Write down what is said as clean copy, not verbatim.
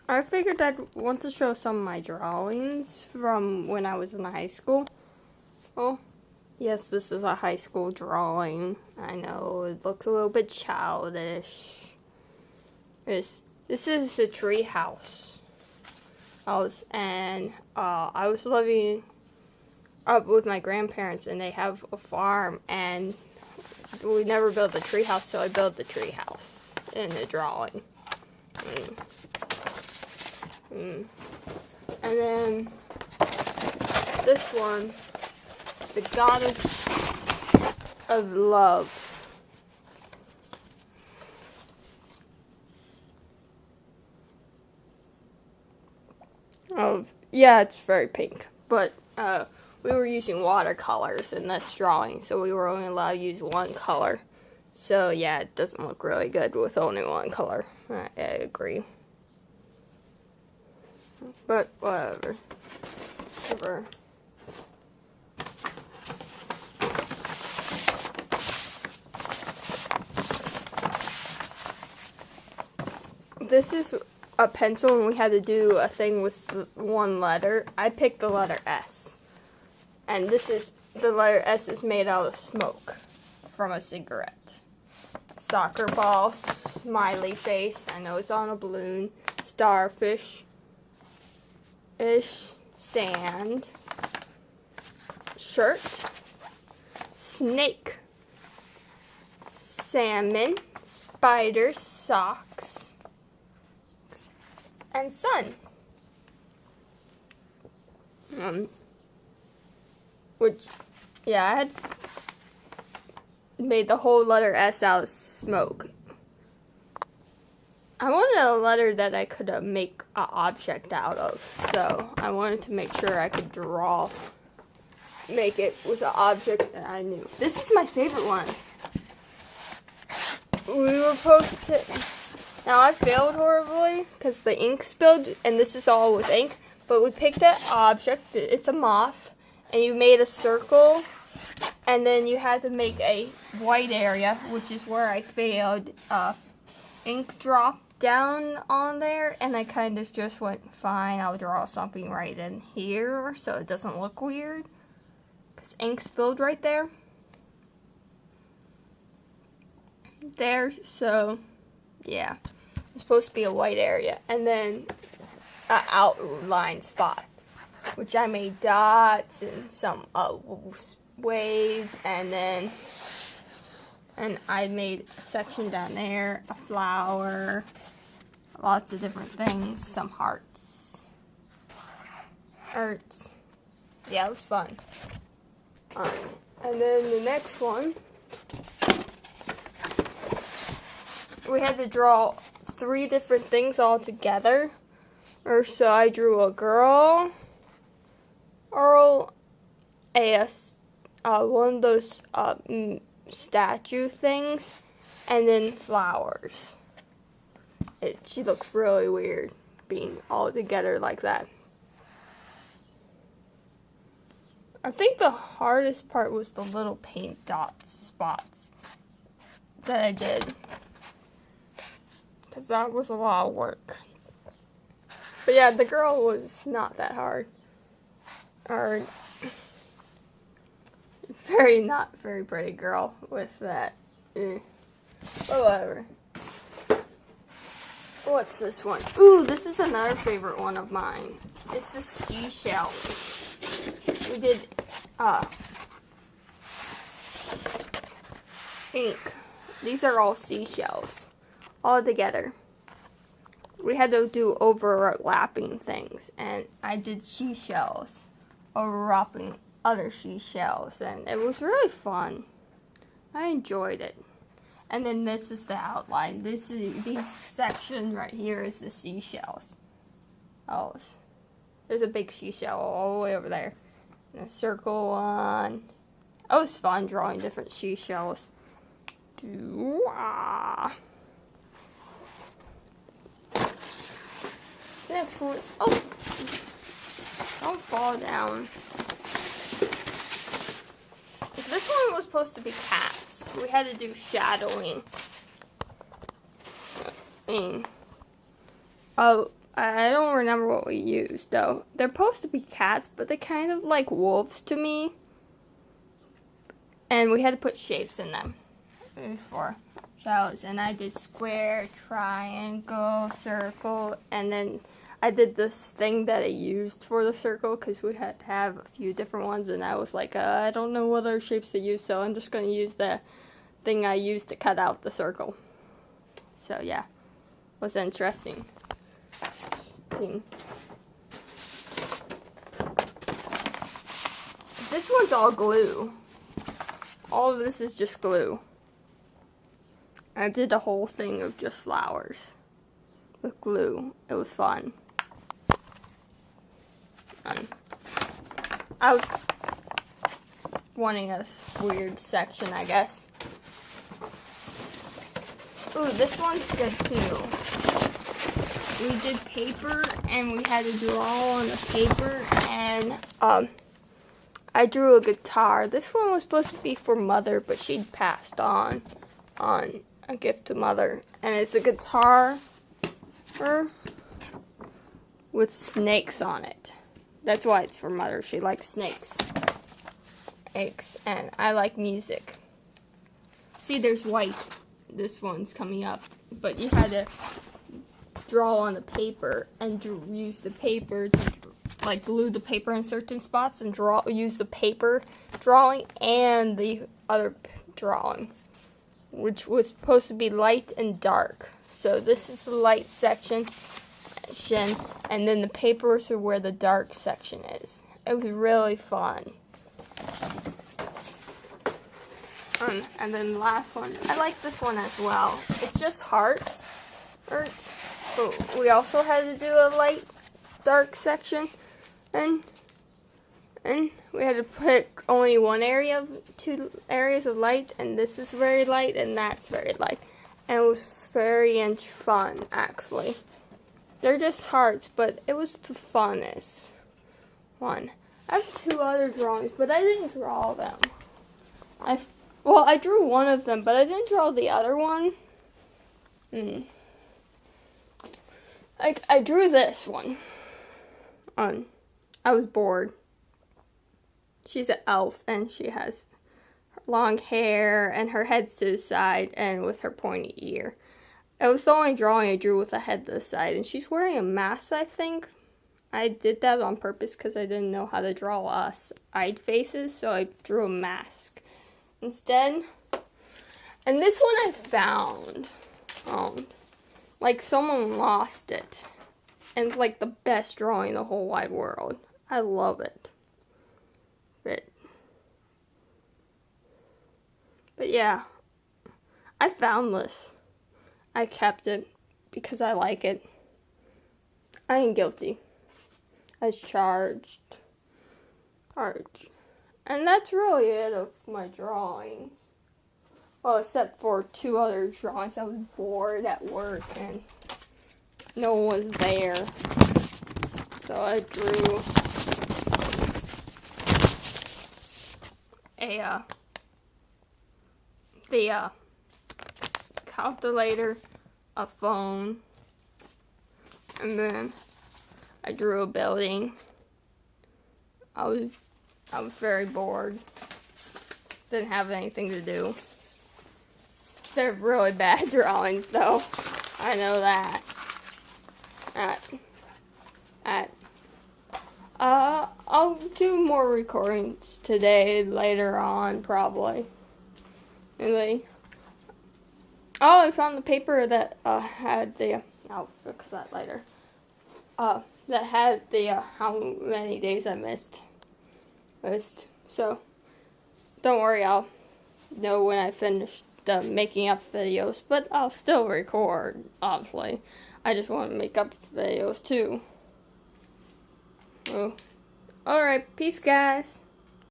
I figured I'd want to show some of my drawings from when I was in high school. Oh, yes, this is a high school drawing. I know, it looks a little bit childish. This is a tree house. I was living up with my grandparents, and they have a farm, and we never built a tree house, so I built the tree house in the drawing. And then this one is the goddess of love. Oh, yeah, it's very pink, but we were using watercolors in this drawing, so we were only allowed to use one color. So yeah, it doesn't look really good with only one color. I agree. But whatever. This is a pencil, and we had to do a thing with one letter. I picked the letter S. And the letter S is made out of smoke from a cigarette. Soccer ball, smiley face, I know it's on a balloon, starfish, sand, shirt, snake, salmon, spider, socks, and sun. I had made the whole letter S out of smoke. I wanted a letter that I could make an object out of, so I wanted to make sure I could make it with an object that I knew. This is my favorite one. We were supposed to... Now, I failed horribly because the ink spilled, and this is all with ink, but we picked an object. It's a moth, and you made a circle, and then you had to make a white area, which is where I failed. Ink dropped down on there, and I kind of just went, fine, I'll draw something right in here so it doesn't look weird, because ink spilled right there. So yeah, it's supposed to be a white area, and then an outline spot, which I made dots and some waves, and I made a section down there, a flower, lots of different things, some hearts. Yeah, it was fun. And then the next one, we had to draw 3 different things all together. So I drew a girl, or one of those statue things, and then flowers. She looks really weird being all together like that. I think the hardest part was the little paint dot spots that I did, because that was a lot of work. But yeah, the girl was not that hard. Or not very pretty girl with that. But whatever. What's this one? Ooh, this is another favorite one of mine. It's the seashells. We did ink. These are all seashells all together. We had to do overlapping things, and I did seashells overlapping other seashells, and it was really fun. I enjoyed it. And then this is the outline. These section right here is the seashells. There's a big seashell all the way over there. And a circle one. It was fun drawing different seashells. Next one. Oh! Don't fall down. This one was supposed to be cats. We had to do shadowing. I don't remember what we used, though. They're supposed to be cats, but they kind of like wolves to me. And we had to put shapes in them for shells. And I did square, triangle, circle, and then I did this thing that I used for the circle because we had to have a few different ones. And I was like, I don't know what other shapes to use, so I'm just going to use the thing I used to cut out the circle. So yeah, it was interesting. This one's all glue. All of this is just glue. I did a whole thing of just flowers with glue. It was fun. I was wanting a weird section, I guess. Ooh, this one's good too. We did paper and we had to draw on the paper, and I drew a guitar. This one was supposed to be for Mother, but she'd passed on a gift to Mother. And it's a guitar with snakes on it. That's why it's for Mother. She likes snakes. And I like music. See, there's white. This one's coming up. But you had to draw on the paper and use the paper to like glue the paper in certain spots and use the paper drawing and the other drawing, which was supposed to be light and dark. So this is the light section, and then the papers are where the dark section is. It was really fun. And then the last one, I like this one as well. It's just hearts. But we also had to do a light, dark section. And we had to put only one area of 2 areas of light, and this is very light, and that's very light. And it was very fun, actually. They're just hearts, but it was the funnest one. I have 2 other drawings, but I didn't draw them. I drew one of them, but I didn't draw the other one. I drew this one. I was bored. She's an elf, and she has long hair, and her head's to the side, and with her pointy ear. It was the only drawing I drew with a head to the side, and she's wearing a mask, I think. I did that on purpose because I didn't know how to draw eyed faces, so I drew a mask instead. And this one I found. Like someone lost it. And it's like the best drawing in the whole wide world. I love it. But yeah, I found this. I kept it because I like it. I ain't guilty. I was charged. And that's really it of my drawings. Well, except for 2 other drawings. I was bored at work and no one was there. So I drew the calculator, a phone, and then I drew a building. I was very bored. Didn't have anything to do. They're really bad drawings, though. I know that. I'll do more recordings today, later on, probably. Really. Oh, I found the paper that had the. I'll fix that later. That had the how many days I missed list. So don't worry, I'll know when I finish the making up videos, but I'll still record, obviously. I just want to make up videos too. Oh. Alright, peace guys.